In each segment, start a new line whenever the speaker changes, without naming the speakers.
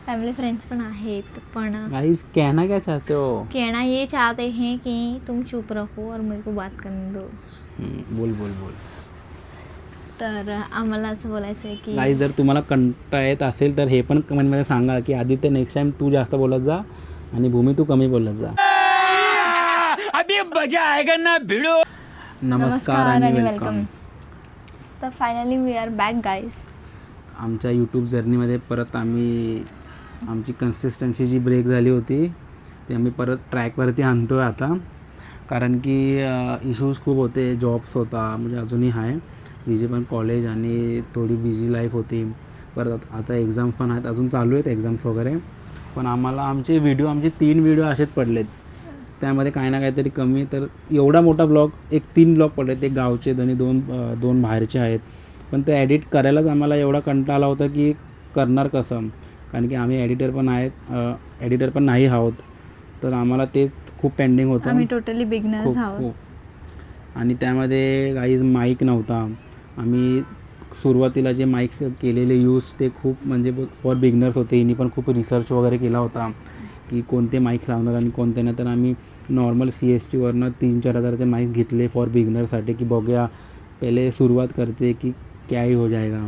Family friends पण आहेत, पण
गाइस कहना क्या चाहते हो?
कहना ये चाहते हैं कि तुम चुप रहो और मेरे को बात करने दो.
बोल बोल बोल.
तर आम्हाला असं बोलायचं आहे की
गाइस जर तुम्हाला कंटाळा येत असेल तर हे पण कमेंटमध्ये सांगा की आदित्य नेक्स्ट टाइम तू जास्त बोलत जा आणि भूमी तू कमी बोलत जा. अभी मजा आएगा ना भिडो. नमस्कार आणि वेलकम.
तर finally we are back guys.
आमच्या यूट्यूब जर्नीमध्ये परत आमची कन्सिस्टन्सी जी ब्रेक झाली होती ती आम्ही परत ट्रॅकवरती आणतो आहे आता. कारण की इश्यूज खूप होते, जॉब्स होता म्हणजे अजूनही आहे, तिचे पण कॉलेज आणि थोडी बिझी लाईफ होती. परत आता एक्झाम्स पण आहेत, अजून चालू आहेत एक्झाम्स वगैरे. पण आमचे 3 व्हिडिओ असेच पडलेत, त्यामध्ये काही ना काहीतरी कमी. तर एवढा मोठा ब्लॉग, 3 ब्लॉग पडलेत, एक गावचे आणि दोन बाहेरचे आहेत. पण ते एडिट करायलाच आम्हाला एवढा कंटाळा आला होता की करणार कसं, कारण की आम्ही एडिटर पण नाही आहोत. तर आम्हाला ते खूप पेंडिंग होतं.
आम्ही टोटली बिगनर्स आहोत.
खूप. आणि त्यामध्ये गाईज माईक नव्हता. आम्ही सुरुवातीला जे माईक्स केलेले यूज ते खूप म्हणजे फॉर बिगनर्स होते. हिनी पण खूप रिसर्च वगैरे केला होता की कोणते माईक्स लावणार आणि कोणते नाही. तर आम्ही नॉर्मल CSTवरनं 3-4 हजाराचे माईक घेतले फॉर बिगनरसाठी की बघूया पहिले सुरुवात करते की क्या ही हो जाएगा.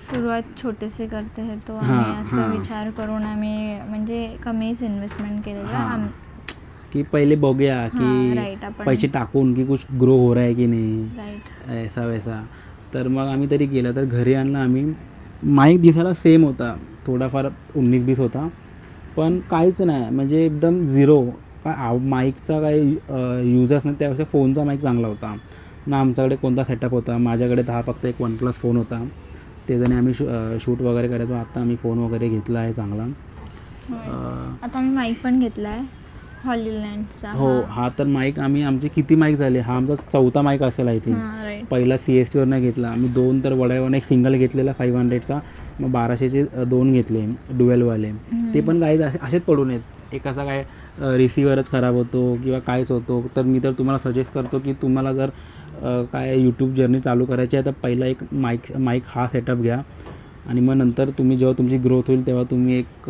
सुरुवात छोटे से करते हैं तो आम्ही असा विचार करून आम्ही म्हणजे कमीच इन्व्हेस्टमेंट केलेलं
कि पहले बघूया की पैसे टाकून की कुछ ग्रो हो रहा है की नाही, ऐसा वैसा. तर मग आम्ही तरी केलं. तर घरी आणलं आम्ही. माईक दिसायला सेम होता, थोडाफार 19-20 होता, पण काहीच नाही म्हणजे एकदम झिरो. काय माईकचा काही यूजच नाही. त्यापेक्षा फोनचा माईक चांगला होता ना. आमच्याकडे कोणता सेटअप होता, माझ्याकडे फक्त एक OnePlus फोन होता, त्याच्याने आम्ही शूट वगैरे करायचो. आता आम्ही फोन वगैरे घेतला आहे चांगला.
आता आम्ही माईक पण घेतला आहे हॉलीलँडचा.
हो, हा तर माईक आमचे किती माईक झाले, हा आमचा 4था माईक असेल आय थिंक. पहिला CSTवरनं घेतला आम्ही 2, तर वडाळ्यावरून एक सिंगल घेतलेला 500चा, मग 1200चे 2 घेतले ड्युएलवाले. ते पण काही असेच पडून आहेत. एक असा काय रिसिव्हरच खराब होतो किंवा काहीच होतो. तर मी तर तुम्हाला सजेस्ट करतो की तुम्हाला जर काय यूट्यूब जर्नी चालू करायची आहे तर पहिला एक माईक हा सेटअप घ्या आणि मग नंतर तुम्ही जेव्हा तुमची ग्रोथ होईल तेव्हा तुम्ही एक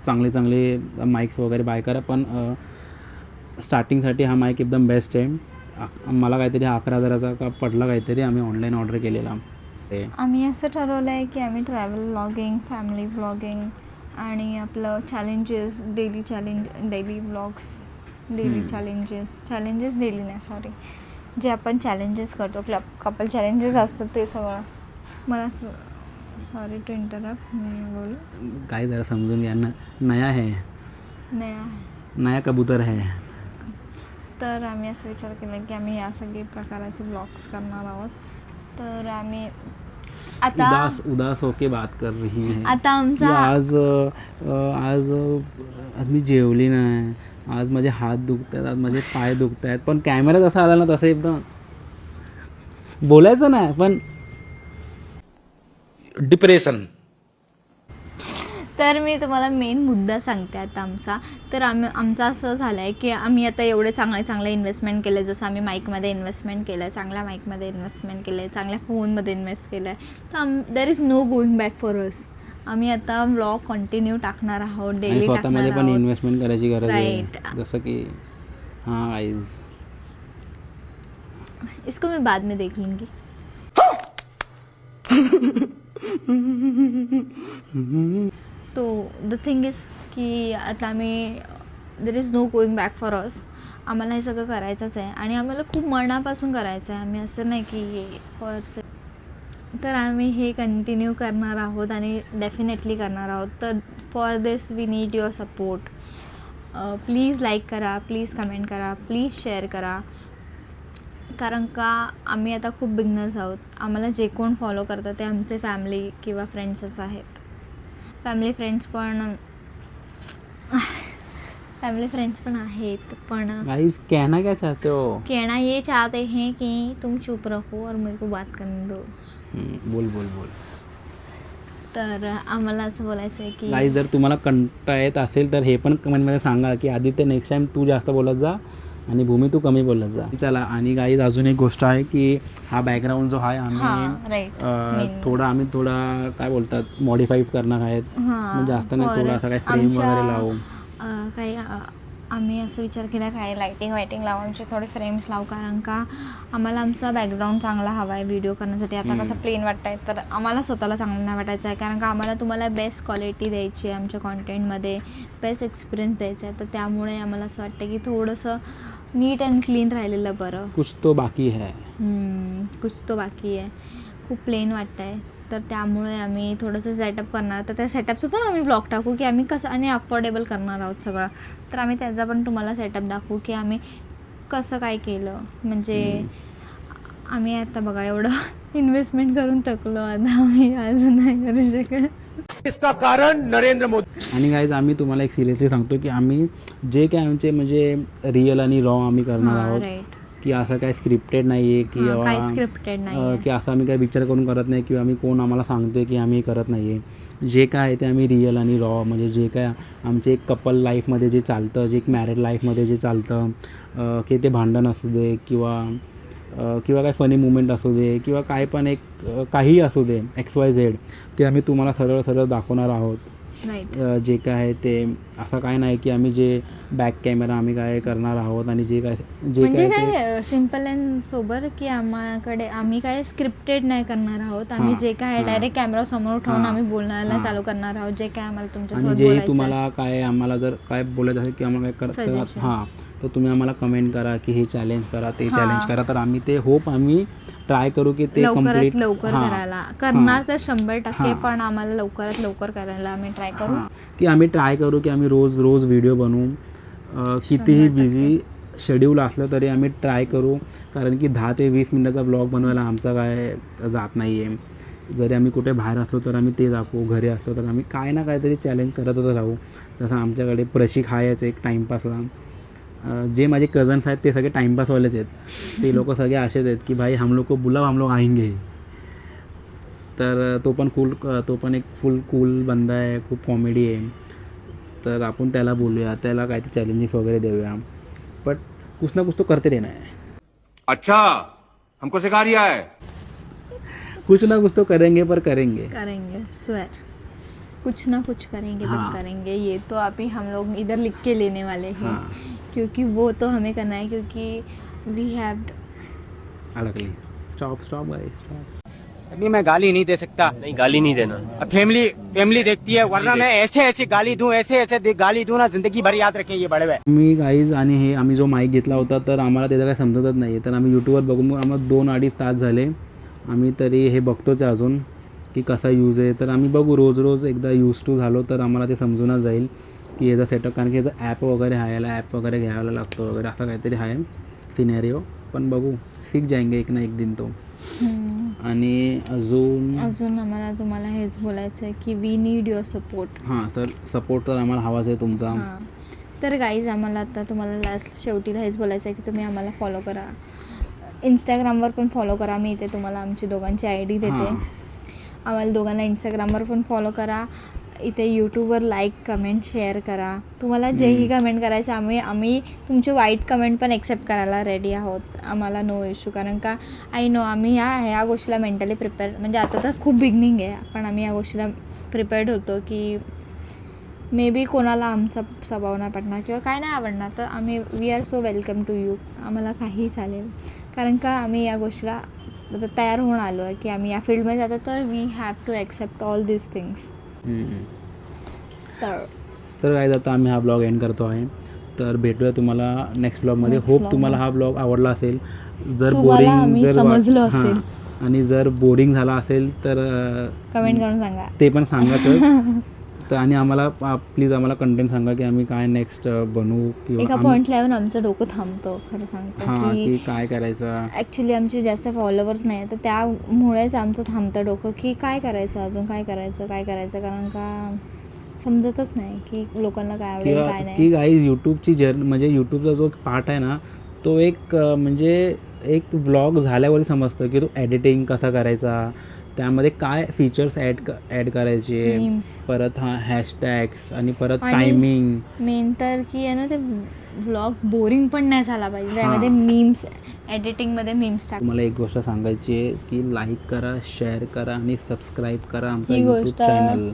चांगले माईक्स वगैरे बाय करा. पण स्टार्टिंगसाठी हा माईक एकदम बेस्ट आहे. मला काहीतरी 11,000चा का पडला काहीतरी, आम्ही ऑनलाईन ऑर्डर केलेला.
आम्ही असं ठरवलं आहे की आम्ही ट्रॅव्हल व्लॉगिंग, फॅमिली व्लॉगिंग आणि आपलं challenges, daily vlogs, daily challenges daily नाही सॉरी, जे आपण चॅलेंजेस करतो कपल चॅलेंजेस असतात ते सगळं. मला सॉरी टू इंटरप्ट, मी बोल
काय जरा समजून घ्या ना. नया कबूतर है.
तर आम्ही असं विचार केला की आम्ही या सगळे प्रकाराचे ब्लॉग्स करणार आहोत. तर आम्ही आता
उदास होके बात कर रही है.
आता आमचा
आज मी जेवली नाही, आज माझे हात दुखत आहेत, आज माझे पाय दुखत आहेत. पण कॅमेरा जसा आला ना तसं एकदम बोलायचं नाही, पण डिप्रेशन.
तर मी तुम्हाला मेन मुद्दा सांगते आता आमचा. तर आमचं असं झालं आहे की आम्ही आता एवढे चांगले इन्व्हेस्टमेंट केले. जसं आम्ही माईकमध्ये इन्व्हेस्टमेंट केलं आहे, चांगल्या माईकमध्ये इन्व्हेस्टमेंट केलं आहे, चांगल्या फोनमध्ये इन्व्हेस्ट केलं आहे. तर there is no going back for us. आम्ही आता व्लॉग कंटिन्यू टाकणार आहोत, डेली
स्वतःमध्ये पण इन्व्हेस्टमेंट करायची गरज आहे. जसं की गाइस,
इसको मैं बाद में देख लूँगी. तो द थिंग इज की आता आम्ही there is no going back for us. आम्हाला हे सगळं करायचंच आहे आणि आम्हाला खूप मनापासून करायचं आहे. आम्ही असं नाही की तर आम्ही हे कंटिन्यू करणार आहोत आणि डेफिनेटली करणार आहोत. तर for this we need your support. Please like करा, प्लीज कमेंट करा, प्लीज शेअर करा. कारण का आम्ही आता खूप बिगनर्स आहोत. आम्हाला जे कोण फॉलो करतात ते आमचे फॅमिली किंवा फ्रेंड्सच आहेत. फॅमिली फ्रेंड्स पण आहेत, पण
गाइस कहना क्या चाहते हो?
कहना ये चाहते हैं कि तुम चुप रहो और मेरे को बात करने दो.
बोल बोल बोल.
तर आम्हाला असं बोलायचं आहे की
गाइस जर तुम्हाला कंटाळा येत असेल तर हे पण कमेंटमध्ये सांगा की आदित्य नेक्स्ट टाइम तू जास्त बोलत जा आणि भूमी तू कमी बोलत जा. चला, आणि गाईज अजून एक गोष्ट आहे की हा बॅकग्राऊंड जो आहे आम्ही थोडा काय बोलतात मॉडिफाय करणार आहेत. म्हणजे जास्त नाही, थोडा असा काय फ्रेम वगैरे लावू.
काही आम्ही असं विचार केला काय लाईटिंग लावू, आमचे थोडे फ्रेम्स लावू, कारण का आम्हाला आमचा बॅकग्राऊंड चांगला हवा आहे व्हिडिओ करण्यासाठी. आता कसं प्लेन वाटत आहे तर आम्हाला स्वतःला चांगलं नाही वाटायचं आहे, कारण का आम्हाला तुम्हाला बेस्ट क्वालिटी द्यायची आहे, आमच्या कॉन्टेंटमध्ये बेस्ट एक्सपिरियन्स द्यायचा आहे. तर त्यामुळे आम्हाला असं वाटतं की थोडंसं नीट अँड क्लीन राहिलेलं बरं.
कुछ तो बाकी है.
खूप प्लेन वाटतं आहे, तर त्यामुळे आम्ही थोडंसं सेटअप करणार. तर त्या सेटअपचं पण आम्ही ब्लॉग टाकू की आम्ही कसं आणि अफोर्डेबल करणार आहोत सगळं. तर आम्ही त्याचा पण तुम्हाला सेटअप दाखवू की आम्ही कसं काय केलं. म्हणजे आम्ही आता बघा एवढं इन्व्हेस्टमेंट करून थकलो, आता आम्ही अजून नाही करू शकत.
इसका कारण नरेंद्र मोदी.
आणि गाईज आम्ही तुम्हाला एक सिरियसली सांगतो की आम्ही जे काय आमचे म्हणजे रिअल आणि रॉ आम्ही करणार आहोत, की असं काय स्क्रिप्टेड नाही आहे की असं आम्ही काय विचार करून करत नाही किंवा आम्ही कोण आम्हाला सांगते की आम्ही करत नाही आहे. जे काय आहे ते आम्ही रिअल आणि रॉ, म्हणजे जे काय आमचे एक कपल लाईफमध्ये जे चालतं, जे एक मॅरिड लाईफमध्ये जे चालतं, की ते भांडण असू दे किंवा काय फनी मुमेंट असू दे किंवा काय पण एक काहीही असू दे XYZ, ते आम्ही तुम्हाला सरळ दाखवणार आहोत. जे काय आहे ते असं काय नाही की आम्ही जे बॅक कॅमेरा आम्ही काय करणार आहोत आणि जे काय
सिम्पल अँड सोबर की आम्ही काय स्क्रिप्टेड नाही करणार आहोत. आम्ही जे काय डायरेक्ट कॅमेरा समोर ठेवून आम्ही बोलण्याला चालू करणार आहोत. जे काय आम्हाला तुमच्यासोबत
जे तुम्हाला काय आम्हाला जर काय बोलायचं असेल की आम्हाला काय करता तर तुम्ही आम्हाला कमेंट करा की हे चॅलेंज करा, ते चॅलेंज करा. तर आम्ही ते आम्ही ट्राय करू की ते कम्प्लीट
लवकर करायला करणार तर 100%, पण आम्हाला लवकरात लवकर करायला आम्ही ट्राय करू
की आम्ही रोज व्हिडिओ बनवू. कितीही बिझी शेड्यूल असलं तरी आम्ही ट्राय करू, कारण की 10 ते 20 मिनिटाचा ब्लॉग बनवायला आमचा काय जात नाही आहे. जरी आम्ही कुठे बाहेर असलो तर आम्ही ते दाखवू, घरी असलो तर आम्ही काय ना काहीतरी चॅलेंज करतच राहू. जसं आमच्याकडे प्रशिक हायच एक टाईमपासला. जे माझे कझन्स आहेत ते सगळे टाईमपासवालेच आहेत. ते लोक सगळे असेच आहेत की भाई हम लोग को बुलाव, हम लोग आएंगे. तर तो पण एक फुल कूल बंदा आहे, खूप कॉमेडी आहे. तर आपण त्याला बोलूया, त्याला काय ते चॅलेंजेस वगैरे देऊया. बट कुछ ना कुछ तो करते रहना है.
अच्छा, हमको सिखा रिया है.
कुछ ना कुछ तो करेंगे
स्वेर कुछ ना कुछ करेंगे बट करेंगे. ये तो अभी हम लोग इधर लिख के लेने वाले हैं. क्योंकि वो तो हमें करना है, क्योंकि वी हैव
अलगली. Stop guys, stop.
अभी मैं गाली नहीं दे सकता.
नहीं, गाली नहीं देना.
फैमिली देखती है, वरना मैं ऐसे गाली दूं, ऐसे गाली दूं ना, जिंदगी भर याद रखें ये बड़े भाई.
मी गाईज आणि हे आम्ही जो माईक घेतला होता तर आम्हाला त्याचं काय समजतच नाही. तर आम्ही यूट्यूबवर बघून आम्हाला 2-2.5 तास झाले. आम्ही तरी हे बघतोच अजून की कसा यूज आहे. तर आम्ही बघू, रोज एकदा यूज टू झालो तर आम्हाला ते समजूनच जाईल की याचा सेटअप, कारण की याचा ॲप वगैरे आहे, याला ॲप वगैरे घ्यायला लागतो वगैरे असं काहीतरी आहे सिनेरिओ. पण बघू, सीख जाएंगे एक ना एक दिन तो. आणि अजून
आम्हाला तुम्हाला हेच बोलायचं आहे की वी नीड युअर सपोर्ट.
सर सपोर्ट तर आम्हाला हवाच आहे तुमचा.
तर गाईज आम्हाला आता तुम्हाला लास्ट शेवटीला हेच बोलायचं आहे की तुम्ही आम्हाला फॉलो करा, इंस्टाग्रामवर पण फॉलो करा. मी इथे तुम्हाला आमची दोघांची ID देते. आम्हाला दोघांना इंस्टाग्रामवर पण फॉलो करा. इथे यूट्यूबवर लाईक, कमेंट, शेअर करा. तुम्हाला जेही कमेंट करायचं आम्ही तुमचे वाईट कमेंट पण एक्सेप्ट करायला रेडी आहोत. आम्हाला नो इश्यू, कारण का आय नो आम्ही ह्या गोष्टीला मेंटली प्रिपेअर, म्हणजे आता तर खूप बिगनिंग आहे पण आम्ही या गोष्टीला प्रिपेअर्ड होतो की मे बी कोणाला आमचा स्वभाव नाही पडणार किंवा काय नाही आवडणार, तर आम्ही we are so welcome to you. आम्हाला काहीही चालेल, कारण का आम्ही या गोष्टीला तयार होऊन आलो आहे की आम्ही या फील्डमध्ये जातो. तर we have to accept all this things.
तर काय आता आम्ही हा ब्लॉग एंड करतो आहे. तर भेटूया तुम्हाला नेक्स्ट ब्लॉगमध्ये. होप तुम्हाला हा ब्लॉग आवडला असेल. जर
समजलं असेल
आणि जर बोरिंग झाला असेल तर
कमेंट करून सांगा,
ते पण सांगायचं. तर आणि आम्हाला प्लीज आम्हाला कंटेंट सांगा की आम्ही काय नेक्स्ट बनवू किंवा
एका पॉईंटला येऊन आमचं डोकं थांबतो. खरं सांगतो
की काय करायचं.
ॲक्च्युली आमचे जास्त फॉलोवर्स नाही, तर त्यामुळेच आमचं थांबतं डोकं की काय करायचं, अजून काय करायचं, कारण का समजतच नाही की लोकांना काय आवडेल काय नाही.
की गाईज यूट्यूबची म्हणजे यूट्यूबचा जो पार्ट आहे ना, तो एक म्हणजे एक व्लॉग झाल्यावर समजतं की तो एडिटिंग कसा करायचा त्यामध्ये काय फीचर्स ॲड करायचे,
Memes.
परत हॅशटॅग्स आणि परत
आणि
टायमिंग.
मेन तर की आहे ना ते व्लॉग बोरिंग पण नाही झाला पाहिजे, त्यामध्ये
हां.
मीम्स, एडिटिंगमध्ये मीम्स टाक.
तुम्हाला एक गोष्ट सांगायची आहे की लाईक करा, शेअर करा आणि सबस्क्राईब करा आमचा
ही
यूट्यूब
गोष्ट
चॅनल.